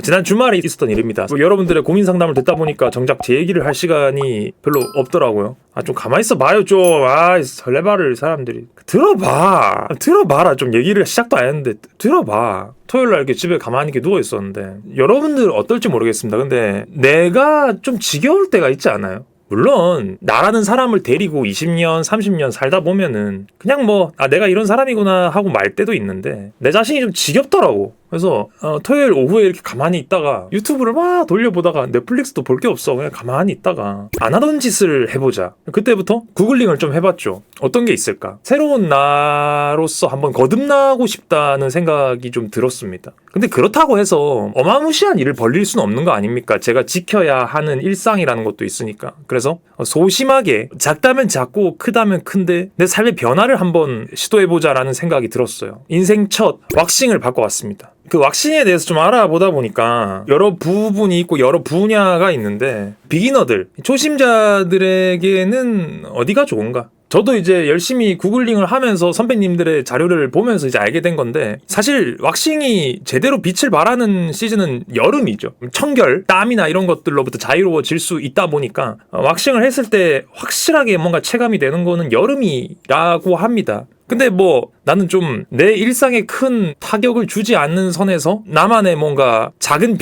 지난 주말에 있었던 일입니다. 여러분들의 고민 상담을 듣다 보니까 정작 제 얘기를 할 시간이 별로 없더라고요. 좀 가만히 있어 봐요 좀. 설레발을 사람들이. 들어봐라. 좀 얘기를 시작도 안 했는데 들어봐. 토요일날 이렇게 집에 가만히 이렇게 누워 있었는데 여러분들 어떨지 모르겠습니다. 근데 내가 좀 지겨울 때가 있지 않아요? 물론 나라는 사람을 데리고 20년, 30년 살다 보면은 그냥 내가 이런 사람이구나 하고 말 때도 있는데 내 자신이 좀 지겹더라고. 그래서 토요일 오후에 이렇게 가만히 있다가 유튜브를 막 돌려보다가 넷플릭스도 볼 게 없어. 그냥 가만히 있다가 안 하던 짓을 해보자. 그때부터 구글링을 좀 해봤죠. 어떤 게 있을까? 새로운 나로서 한번 거듭나고 싶다는 생각이 좀 들었습니다. 근데 그렇다고 해서 어마무시한 일을 벌릴 수는 없는 거 아닙니까? 제가 지켜야 하는 일상이라는 것도 있으니까. 그래서 소심하게 작다면 작고 크다면 큰데 내 삶의 변화를 한번 시도해보자라는 생각이 들었어요. 인생 첫 왁싱을 받고 왔습니다. 그 왁싱에 대해서 좀 알아보다 보니까 여러 부분이 있고 여러 분야가 있는데 비기너들, 초심자들에게는 어디가 좋은가? 저도 이제 열심히 구글링을 하면서 선배님들의 자료를 보면서 이제 알게 된 건데 사실 왁싱이 제대로 빛을 발하는 시즌은 여름이죠. 청결, 땀이나 이런 것들로부터 자유로워질 수 있다 보니까 왁싱을 했을 때 확실하게 뭔가 체감이 되는 거는 여름이라고 합니다. 근데 나는 좀 내 일상에 큰 타격을 주지 않는 선에서 나만의 뭔가 작은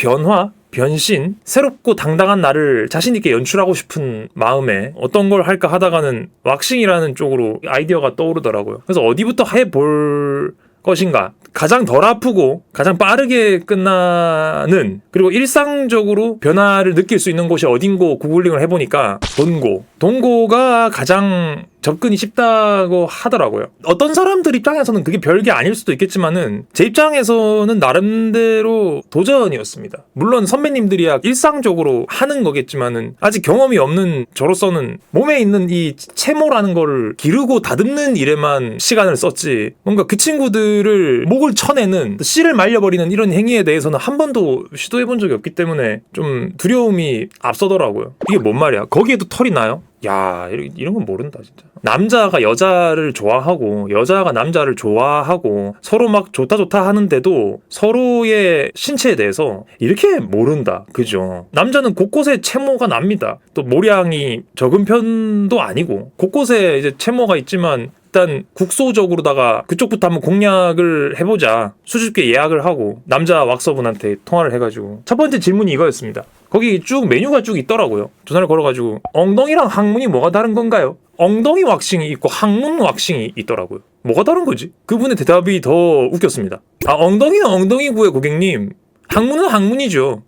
변신, 새롭고 당당한 나를 자신있게 연출하고 싶은 마음에 어떤 걸 할까 하다가는 왁싱이라는 쪽으로 아이디어가 떠오르더라고요. 그래서 어디부터 해볼 것인가? 가장 덜 아프고 가장 빠르게 끝나는, 그리고 일상적으로 변화를 느낄 수 있는 곳이 어딘고 구글링을 해보니까 동고가 가장 접근이 쉽다고 하더라고요. 어떤 사람들 입장에서는 그게 별게 아닐 수도 있겠지만은 제 입장에서는 나름대로 도전이었습니다. 물론 선배님들이야 일상적으로 하는 거겠지만은 아직 경험이 없는 저로서는 몸에 있는 이 체모라는 거를 기르고 다듬는 일에만 시간을 썼지, 뭔가 그 친구들을 목을 쳐내는, 씨를 말려버리는 이런 행위에 대해서는 한 번도 시도해본 적이 없기 때문에 좀 두려움이 앞서더라고요. 이게 뭔 말이야? 거기에도 털이 나요? 야, 이런 건 모른다 진짜. 남자가 여자를 좋아하고 여자가 남자를 좋아하고 서로 막 좋다 하는데도 서로의 신체에 대해서 이렇게 모른다. 그죠? 남자는 곳곳에 체모가 납니다. 또 모량이 적은 편도 아니고 곳곳에 이제 체모가 있지만 일단 국소적으로다가 그쪽부터 한번 공략을 해보자. 수줍게 예약을 하고 남자 왁서분한테 통화를 해가지고 첫 번째 질문이 이거였습니다. 거기 쭉 메뉴가 쭉 있더라고요. 전화를 걸어가지고 엉덩이랑 항문이 뭐가 다른 건가요? 엉덩이 왁싱이 있고 항문 왁싱이 있더라고요. 뭐가 다른 거지? 그분의 대답이 더 웃겼습니다. 엉덩이는 엉덩이고요 고객님, 항문은 항문이죠.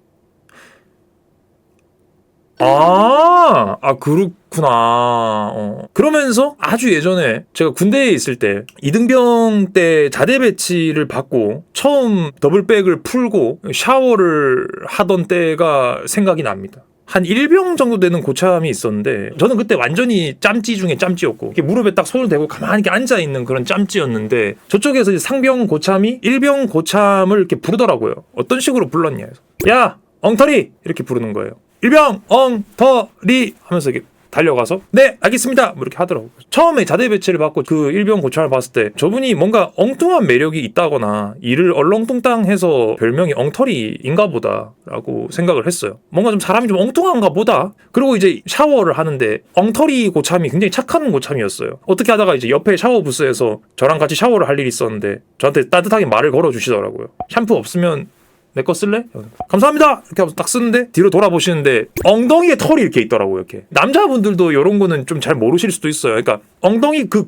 그렇구나. 그러면서 아주 예전에 제가 군대에 있을 때 이등병 때 자대 배치를 받고 처음 더블백을 풀고 샤워를 하던 때가 생각이 납니다. 한 1병 정도 되는 고참이 있었는데 저는 그때 완전히 짬찌 중에 짬찌였고 이렇게 무릎에 딱 손을 대고 가만히 이렇게 앉아있는 그런 짬찌였는데 저쪽에서 이제 상병 고참이 1병 고참을 이렇게 부르더라고요. 어떤 식으로 불렀냐 해서 야 엉터리 이렇게 부르는 거예요. 일병 엉터리 하면서 이렇게 달려가서 네 알겠습니다 이렇게 하더라고요. 처음에 자대 배치를 받고 그 일병 고참을 봤을 때 저분이 뭔가 엉뚱한 매력이 있다거나 일을 얼렁뚱땅해서 별명이 엉터리인가 보다 라고 생각을 했어요. 뭔가 좀 사람이 좀 엉뚱한가 보다. 그리고 이제 샤워를 하는데 엉터리 고참이 굉장히 착한 고참이었어요. 어떻게 하다가 이제 옆에 샤워 부스에서 저랑 같이 샤워를 할 일이 있었는데 저한테 따뜻하게 말을 걸어주시더라고요. 샴푸 없으면 내 거 쓸래? 감사합니다! 이렇게 하면서 딱 쓰는데 뒤로 돌아보시는데 엉덩이에 털이 이렇게 있더라고요. 이렇게 남자분들도 이런 거는 좀 잘 모르실 수도 있어요. 그러니까 엉덩이 그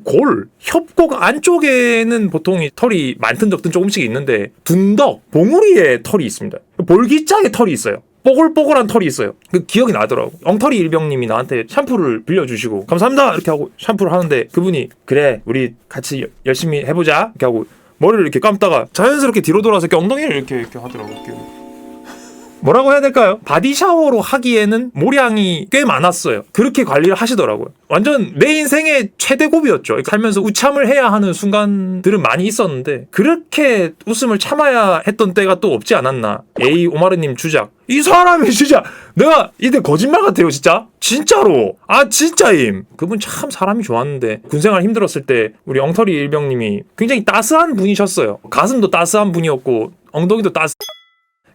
협곡 안쪽에는 보통 털이 많든 적든 조금씩 있는데 둔덕, 봉우리에 털이 있습니다. 볼기짝에 털이 있어요. 뽀글뽀글한 털이 있어요. 그 기억이 나더라고. 엉터리 일병님이 나한테 샴푸를 빌려주시고 감사합니다! 이렇게 하고 샴푸를 하는데 그분이 그래 우리 같이 열심히 해보자 이렇게 하고 머리를 이렇게 감다가 자연스럽게 뒤로 돌아서 이렇게 엉덩이를 이렇게 하더라고요. 이렇게. 뭐라고 해야 될까요? 바디 샤워로 하기에는 모량이 꽤 많았어요. 그렇게 관리를 하시더라고요. 완전 내 인생의 최대 고비였죠. 살면서 우참을 해야 하는 순간들은 많이 있었는데 그렇게 웃음을 참아야 했던 때가 또 없지 않았나. 오마르님 주작. 이 사람이 진짜 내가 이때 거짓말 같아요 진짜. 진짜로. 진짜임. 그분 참 사람이 좋았는데 군생활 힘들었을 때 우리 엉터리 일병님이 굉장히 따스한 분이셨어요. 가슴도 따스한 분이었고 엉덩이도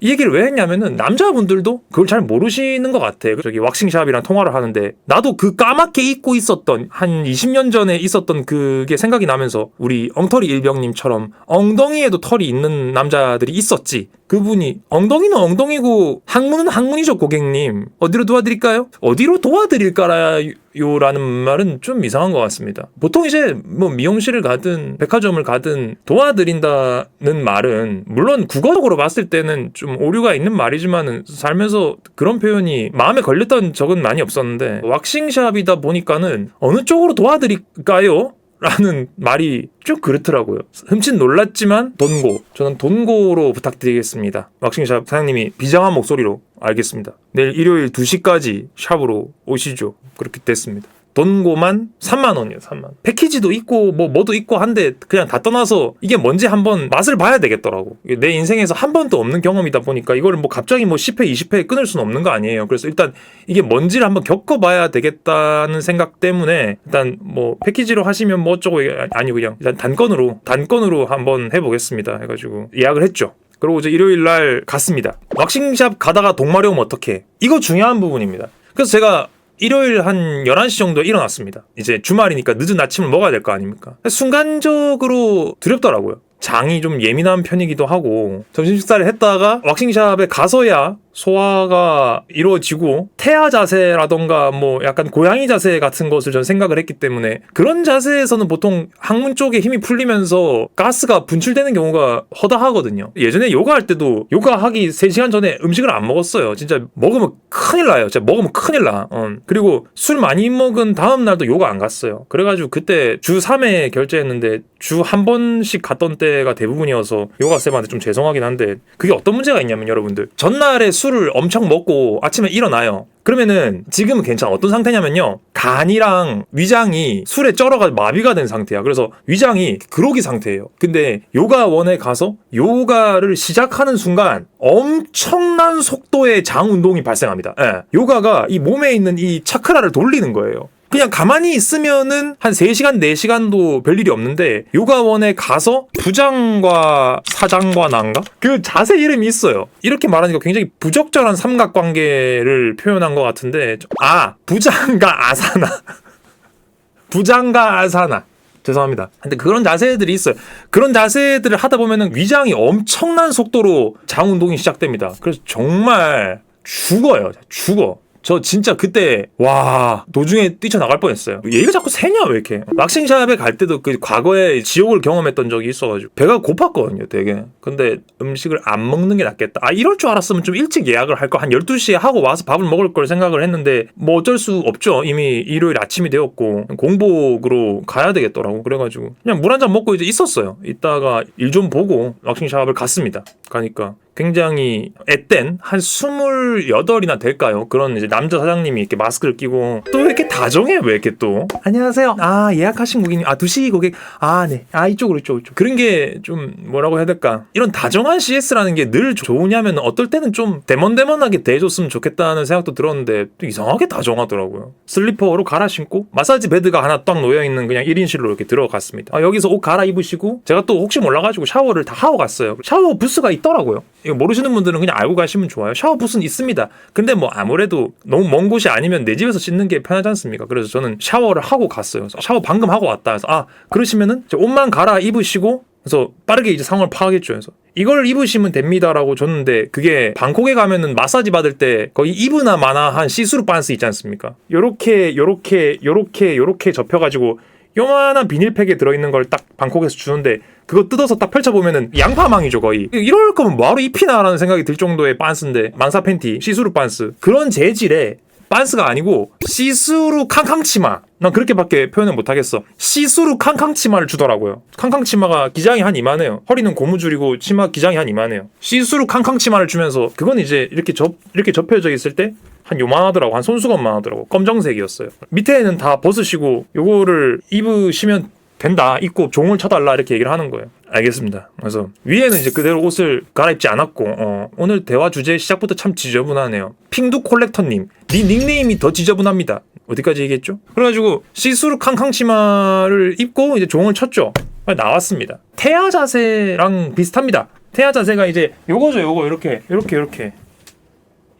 이 얘기를 왜 했냐면은 남자분들도 그걸 잘 모르시는 것 같아. 저기 왁싱샵이랑 통화를 하는데 나도 그 까맣게 잊고 있었던 한 20년 전에 있었던 그게 생각이 나면서 우리 엉터리 일병님처럼 엉덩이에도 털이 있는 남자들이 있었지. 그분이 엉덩이는 엉덩이고 항문은 항문이죠 고객님. 어디로 도와드릴까요? 어디로 도와드릴까요? 라는 말은 좀 이상한 것 같습니다. 보통 이제 뭐 미용실을 가든 백화점을 가든 도와드린다는 말은 물론 국어적으로 봤을 때는 좀 오류가 있는 말이지만은 살면서 그런 표현이 마음에 걸렸던 적은 많이 없었는데 왁싱샵이다 보니까는 어느 쪽으로 도와드릴까요? 라는 말이 좀 그렇더라고요. 흠칫 놀랐지만 돈고. 저는 돈고로 부탁드리겠습니다. 왁싱샵 사장님이 비장한 목소리로 알겠습니다. 내일 일요일 2시까지 샵으로 오시죠. 그렇게 됐습니다. 돈고만 3만원이에요. 3만원. 패키지도 있고 뭐도 있고 한데 그냥 다 떠나서 이게 뭔지 한번 맛을 봐야 되겠더라고. 내 인생에서 한 번도 없는 경험이다 보니까 이거를 뭐 갑자기 뭐 10회 20회 끊을 수는 없는 거 아니에요. 그래서 일단 이게 뭔지를 한번 겪어봐야 되겠다는 생각 때문에 일단 뭐 패키지로 하시면 뭐 어쩌고 아니고 그냥 일단 단건으로 한번 해보겠습니다 해가지고 예약을 했죠. 그리고 이제 일요일 날 갔습니다. 왁싱샵 가다가 돈 마려우면 어떡해. 이거 중요한 부분입니다. 그래서 제가 일요일 한 11시 정도에 일어났습니다. 이제 주말이니까 늦은 아침을 먹어야 될 거 아닙니까? 순간적으로 두렵더라고요. 장이 좀 예민한 편이기도 하고 점심 식사를 했다가 왁싱샵에 가서야 소화가 이루어지고 태아 자세라던가 뭐 약간 고양이 자세 같은 것을 전 생각을 했기 때문에 그런 자세에서는 보통 항문 쪽에 힘이 풀리면서 가스가 분출되는 경우가 허다하거든요. 예전에 요가할 때도 요가하기 3시간 전에 음식을 안 먹었어요. 진짜 먹으면 큰일 나요. 진짜 먹으면 큰일 나. 그리고 술 많이 먹은 다음 날도 요가 안 갔어요. 그래가지고 그때 주 3회 결제했는데 주 한 번씩 갔던 때가 대부분이어서 요가 쌤한테 좀 죄송하긴 한데 그게 어떤 문제가 있냐면 여러분들 전날에 술을 엄청 먹고 아침에 일어나요. 그러면은 지금은 괜찮아. 어떤 상태냐면요. 간이랑 위장이 술에 쩔어가지고 마비가 된 상태야. 그래서 위장이 그로기 상태예요. 근데 요가원에 가서 요가를 시작하는 순간 엄청난 속도의 장 운동이 발생합니다. 예. 요가가 이 몸에 있는 이 차크라를 돌리는 거예요. 그냥 가만히 있으면은 한 3시간, 4시간도 별일이 없는데 요가원에 가서 부장과 사장과난가? 그 자세 이름이 있어요. 이렇게 말하니까 굉장히 부적절한 삼각관계를 표현한 것 같은데 부장과 아사나 부장과 아사나 죄송합니다. 근데 그런 자세들이 있어요. 그런 자세들을 하다 보면은 위장이 엄청난 속도로 장 운동이 시작됩니다. 그래서 정말 죽어요. 저 진짜 그때 도중에 뛰쳐나갈 뻔했어요. 얘가 자꾸 새냐 왜 이렇게. 왁싱샵에 갈 때도 그 과거에 지옥을 경험했던 적이 있어가지고 배가 고팠거든요 되게. 근데 음식을 안 먹는 게 낫겠다. 이럴 줄 알았으면 좀 일찍 예약을 할 거. 한 12시에 하고 와서 밥을 먹을 걸 생각을 했는데 뭐 어쩔 수 없죠. 이미 일요일 아침이 되었고 공복으로 가야 되겠더라고. 그래가지고 그냥 물 한 잔 먹고 이제 있었어요. 이따가 일 좀 보고 왁싱샵을 갔습니다. 가니까 굉장히 앳된 한 28이나 될까요? 그런 이제 남자 사장님이 이렇게 마스크를 끼고 또 왜 이렇게 다정해? 왜 이렇게 또 안녕하세요. 예약하신 고객님. 2시 고객. 네. 이쪽으로. 그런 게 좀 뭐라고 해야 될까? 이런 다정한 CS라는 게 늘 좋으냐면 어떨 때는 좀 데먼데먼하게 대해줬으면 좋겠다는 생각도 들었는데 또 이상하게 다정하더라고요. 슬리퍼로 갈아 신고 마사지 베드가 하나 딱 놓여있는 그냥 1인실로 이렇게 들어갔습니다. 여기서 옷 갈아입으시고 제가 또 혹시 몰라가지고 샤워를 다 하고 갔어요. 샤워 부스가 있더라고요. 이거 모르시는 분들은 그냥 알고 가시면 좋아요. 샤워 부스는 있습니다. 근데 뭐 아무래도 너무 먼 곳이 아니면 내 집에서 씻는 게 편하지 않습니까? 그래서 저는 샤워를 하고 갔어요. 샤워 방금 하고 왔다 해서 그러시면은 옷만 갈아 입으시고 그래서 빠르게 이제 상황을 파악했죠. 그래서 이걸 입으시면 됩니다라고 줬는데 그게 방콕에 가면은 마사지 받을 때 거의 입으나 마나 한 시스루 반스 있지 않습니까? 요렇게 접혀가지고 요만한 비닐팩에 들어있는 걸 딱 방콕에서 주는데 그거 뜯어서 딱 펼쳐보면은 양파망이죠 거의. 이럴 거면 뭐하러 입히나라는 생각이 들 정도의 반스인데 만사 팬티 시스루 반스 그런 재질의 반스가 아니고 시스루 캉캉치마. 난 그렇게밖에 표현을 못하겠어. 시스루 캉캉치마를 주더라고요. 캉캉치마가 기장이 한 이만해요. 허리는 고무줄이고 치마 기장이 한 이만해요. 시스루 캉캉치마를 주면서 그건 이제 이렇게 접혀져 있을 때 한 요만하더라고. 한 손수건만 하더라고. 검정색이었어요. 밑에는 다 벗으시고 요거를 입으시면 된다. 입고 종을 쳐달라 이렇게 얘기를 하는 거예요. 알겠습니다. 그래서 위에는 이제 그대로 옷을 갈아입지 않았고 오늘 대화 주제 시작부터 참 지저분하네요. 핑두 콜렉터님 네 닉네임이 더 지저분합니다. 어디까지 얘기했죠? 그래가지고 시스루 캉캉치마를 입고 이제 종을 쳤죠. 나왔습니다. 태아 자세랑 비슷합니다. 태아 자세가 이제 요거죠. 요거 이렇게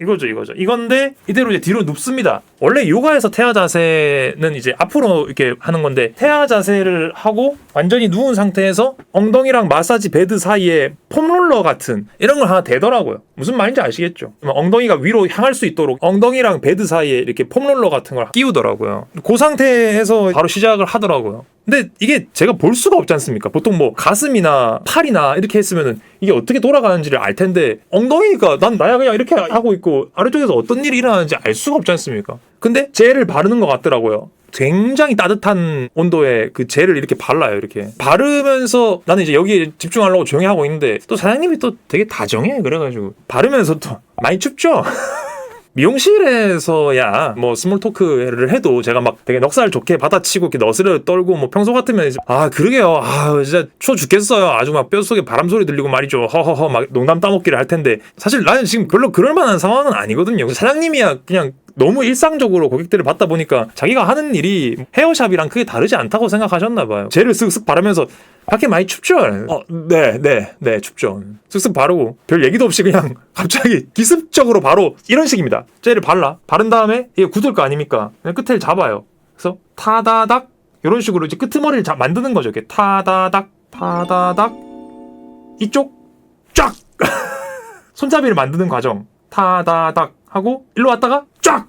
이거죠. 이건데 이대로 이제 뒤로 눕습니다. 원래 요가에서 태아 자세는 이제 앞으로 이렇게 하는 건데, 태아 자세를 하고 완전히 누운 상태에서 엉덩이랑 마사지 베드 사이에 폼롤러 같은 이런 걸 하나 대더라고요. 무슨 말인지 아시겠죠? 엉덩이가 위로 향할 수 있도록 엉덩이랑 베드 사이에 이렇게 폼롤러 같은 걸 끼우더라고요. 그 상태에서 바로 시작을 하더라고요. 근데 이게 제가 볼 수가 없지 않습니까? 보통 뭐 가슴이나 팔이나 이렇게 했으면은 이게 어떻게 돌아가는지를 알 텐데, 엉덩이가 나야 그냥 이렇게 하고 있고 아래쪽에서 어떤 일이 일어나는지 알 수가 없지 않습니까? 근데 젤을 바르는 것 같더라고요. 굉장히 따뜻한 온도에 그 젤을 이렇게 발라요. 이렇게 바르면서 나는 이제 여기에 집중하려고 조용히 하고 있는데, 또 사장님이 또 되게 다정해. 그래가지고 바르면서 또 많이 춥죠? 미용실에서야 뭐 스몰 토크를 해도 제가 막 되게 넉살 좋게 받아치고 이렇게 너스레 떨고, 뭐 평소 같으면 이제 그러게요, 진짜 추워 죽겠어요, 아주 막 뼛속에 바람 소리 들리고 말이죠, 허허허 막 농담 따먹기를 할 텐데, 사실 나는 지금 별로 그럴 만한 상황은 아니거든요. 사장님이야 그냥 너무 일상적으로 고객들을 받다 보니까 자기가 하는 일이 헤어샵이랑 크게 다르지 않다고 생각하셨나 봐요. 젤을 쓱쓱 바르면서 밖에 많이 춥죠? 네, 춥죠. 쓱쓱 바르고 별 얘기도 없이 그냥 갑자기 기습적으로 바로 이런 식입니다. 젤을 바른 다음에 이게 굳을 거 아닙니까? 그냥 끝을 잡아요. 그래서 타다닥 이런 식으로 이제 끄트머리를 만드는 거죠. 이렇게 타다닥 이쪽 쫙 손잡이를 만드는 과정, 타다닥 하고 일로 왔다가 쫙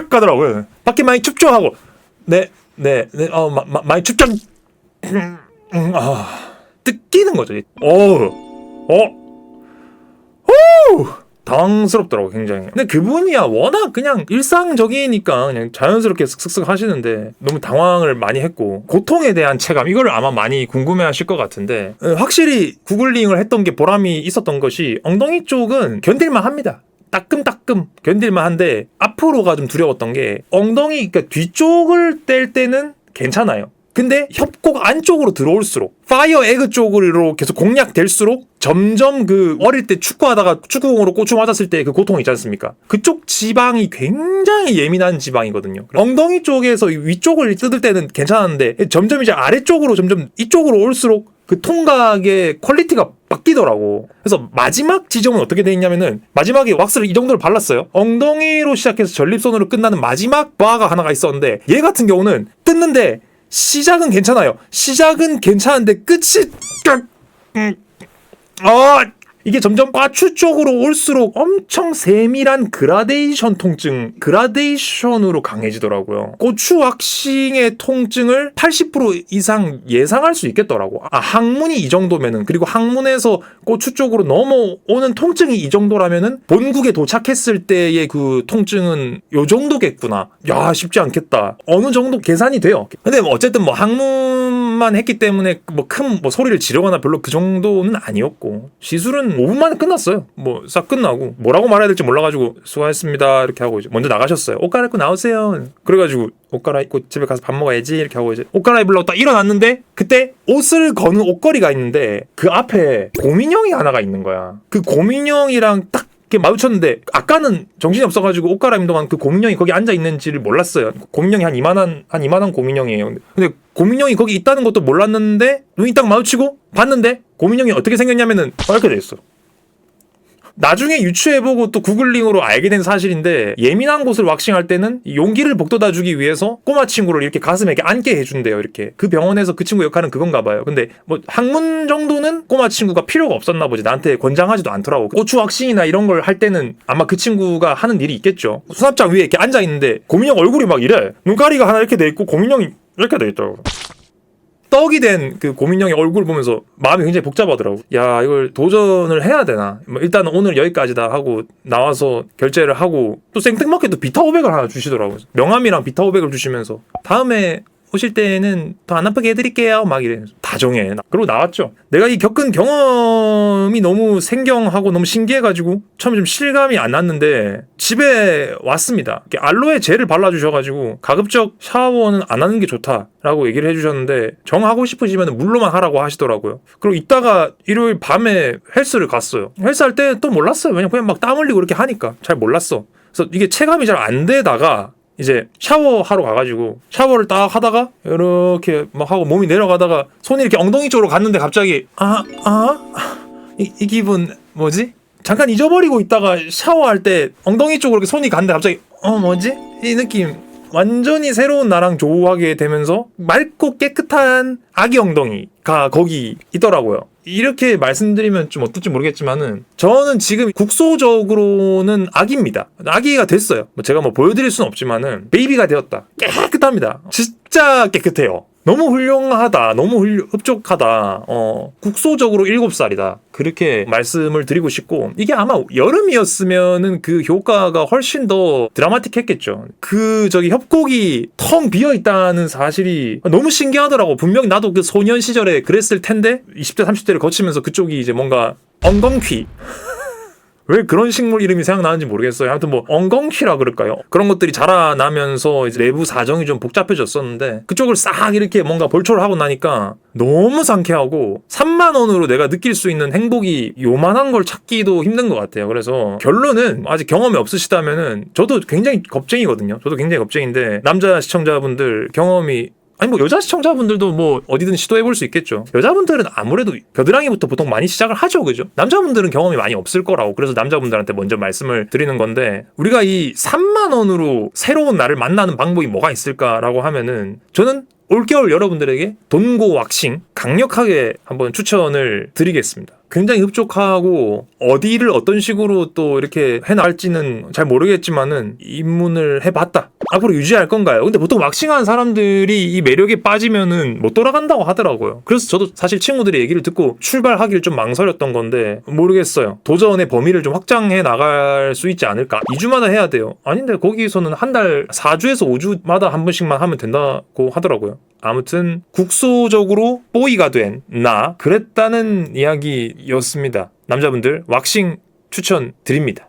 가더라고요. 밖에 많이 춥죠? 하고 많이 춥죠? 뜯기는 거죠. 당황스럽더라고 굉장히. 근데 그분이야 워낙 그냥 일상적이니까 그냥 자연스럽게 슥슥 하시는데, 너무 당황을 많이 했고 고통에 대한 체감, 이걸 아마 많이 궁금해하실 것 같은데, 확실히 구글링을 했던 게 보람이 있었던 것이, 엉덩이 쪽은 견딜만 합니다. 따끔따끔 견딜만 한데, 앞으로가 좀 두려웠던 게, 엉덩이 그러니까 뒤쪽을 뗄 때는 괜찮아요. 근데 협곡 안쪽으로 들어올수록, 파이어 에그 쪽으로 계속 공략될수록 점점 그 어릴 때 축구하다가 축구공으로 고추 맞았을 때 그 고통 있지 않습니까? 그쪽 지방이 굉장히 예민한 지방이거든요. 엉덩이 쪽에서 위쪽을 뜯을 때는 괜찮았는데, 점점 이제 아래쪽으로 점점 이쪽으로 올수록 그 통각의 퀄리티가 바뀌더라고. 그래서 마지막 지점은 어떻게 돼 있냐면은, 마지막에 왁스를 이 정도로 발랐어요. 엉덩이로 시작해서 전립선으로 끝나는 마지막 바가 하나가 있었는데, 얘 같은 경우는 뜯는데 시작은 괜찮아요. 시작은 괜찮은데 끝이 이게 점점 과추 쪽으로 올수록 엄청 세밀한 그라데이션 통증, 그라데이션으로 강해지더라고요. 고추 왁싱의 통증을 80% 이상 예상할 수 있겠더라고. 항문이 이 정도면은, 그리고 항문에서 고추 쪽으로 넘어오는 통증이 이 정도라면은 본국에 도착했을 때의 그 통증은 요 정도겠구나. 야, 쉽지 않겠다. 어느 정도 계산이 돼요. 근데 뭐 어쨌든 뭐 항문만 했기 때문에 뭐 큰 뭐 소리를 지르거나 별로 그 정도는 아니었고, 시술은 5분 만에 끝났어요. 뭐 싹 끝나고 뭐라고 말해야 될지 몰라가지고 수고하셨습니다 이렇게 하고 이제 먼저 나가셨어요. 옷 갈아입고 나오세요. 그래가지고 옷 갈아입고 집에 가서 밥 먹어야지 이렇게 하고 이제 옷 갈아입으려고 딱 일어났는데, 그때 옷을 거는 옷걸이가 있는데 그 앞에 곰인형이 하나가 있는 거야. 그 곰인형이랑 딱 이렇게 마주쳤는데, 아까는 정신이 없어가지고 옷 갈아입는 동안 그 곰인형이 거기 앉아 있는지를 몰랐어요. 곰인형이 한 이만한 곰인형이에요. 근데 곰인형이 거기 있다는 것도 몰랐는데, 눈이 딱 마주치고 봤는데 곰인형이 어떻게 생겼냐면은 이렇게 돼 있어. 나중에 유추해보고 또 구글링으로 알게 된 사실인데, 예민한 곳을 왁싱할 때는 용기를 북돋아주기 위해서 꼬마 친구를 이렇게 가슴에 이렇게 앉게 해준대요. 이렇게 그 병원에서 그 친구 역할은 그건가 봐요. 근데 뭐 항문 정도는 꼬마 친구가 필요가 없었나 보지. 나한테 권장하지도 않더라고. 고추 왁싱이나 이런 걸 할 때는 아마 그 친구가 하는 일이 있겠죠. 수납장 위에 이렇게 앉아 있는데 고민형 얼굴이 막 이래. 눈가리가 하나 이렇게 돼 있고 고민형이 이렇게 돼 있더라고. 떡이 된 그 고민형의 얼굴 보면서 마음이 굉장히 복잡하더라고. 야, 이걸 도전을 해야 되나? 뭐 일단 오늘 여기까지다 하고 나와서 결제를 하고, 또 생뚱맞게 또 비타 500을 하나 주시더라고요. 명함이랑 비타 500을 주시면서 다음에 오실 때는 더 안 아프게 해드릴게요 막 이래서 다정해. 그리고 나왔죠. 내가 이 겪은 경험이 너무 생경하고 너무 신기해가지고 처음에 좀 실감이 안 났는데, 집에 왔습니다. 알로에 젤을 발라주셔가지고 가급적 샤워는 안 하는 게 좋다라고 얘기를 해주셨는데, 정하고 싶으시면 물로만 하라고 하시더라고요. 그리고 이따가 일요일 밤에 헬스를 갔어요. 헬스할 때 또 몰랐어요. 그냥 막 땀 흘리고 이렇게 하니까 잘 몰랐어. 그래서 이게 체감이 잘 안 되다가 이제 샤워하러 가가지고 샤워를 딱 하다가 이렇게 막 하고 몸이 내려가다가 손이 이렇게 엉덩이 쪽으로 갔는데, 갑자기 이 기분 뭐지? 잠깐 잊어버리고 있다가 샤워할 때 엉덩이 쪽으로 이렇게 손이 갔는데 갑자기 뭐지? 이 느낌 완전히 새로운 나랑 조우하게 되면서 맑고 깨끗한 아기 엉덩이가 거기 있더라고요. 이렇게 말씀드리면 좀 어떨지 모르겠지만은 저는 지금 국소적으로는 아기입니다. 아기가 됐어요. 제가 보여드릴 수는 없지만은 베이비가 되었다. 깨끗합니다. 진짜 깨끗해요. 너무 훌륭하다. 너무 흡족하다. 국소적으로 7살이다. 그렇게 말씀을 드리고 싶고, 이게 아마 여름이었으면은 그 효과가 훨씬 더 드라마틱했겠죠. 협곡이 텅 비어 있다는 사실이 너무 신기하더라고. 분명히 나도 그 소년 시절에 그랬을 텐데 20대 30대를 거치면서 그쪽이 이제 뭔가 엉겅퀴 왜 그런 식물 이름이 생각나는지 모르겠어요. 아무튼 엉겅퀴라 그럴까요? 그런 것들이 자라나면서 이제 내부 사정이 좀 복잡해졌었는데 그쪽을 싹 이렇게 뭔가 볼초를 하고 나니까 너무 상쾌하고 3만 원으로 내가 느낄 수 있는 행복이 요만한 걸 찾기도 힘든 것 같아요. 그래서 결론은 아직 경험이 없으시다면은 저도 굉장히 겁쟁이거든요. 저도 굉장히 겁쟁인데 남자 시청자분들 경험이 여자 시청자분들도 어디든 시도해볼 수 있겠죠. 여자분들은 아무래도 겨드랑이부터 보통 많이 시작을 하죠, 그죠? 남자분들은 경험이 많이 없을 거라고. 그래서 남자분들한테 먼저 말씀을 드리는 건데, 우리가 이 3만 원으로 새로운 나를 만나는 방법이 뭐가 있을까라고 하면은, 저는 올겨울 여러분들에게 돈고 왁싱 강력하게 한번 추천을 드리겠습니다. 굉장히 흡족하고 어디를 어떤 식으로 또 이렇게 해나갈지는 잘 모르겠지만은 입문을 해봤다. 앞으로 유지할 건가요? 근데 보통 왁싱하는 사람들이 이 매력에 빠지면은 못 돌아간다고 하더라고요. 그래서 저도 사실 친구들의 얘기를 듣고 출발하기를 좀 망설였던 건데 모르겠어요. 도전의 범위를 좀 확장해 나갈 수 있지 않을까? 2주마다 해야 돼요. 아닌데 거기서는 한 달 4주에서 5주마다 한 번씩만 하면 된다고 하더라고요. 아무튼 국소적으로 뽀이가 된 나 그랬다는 이야기였습니다. 남자분들 왁싱 추천드립니다.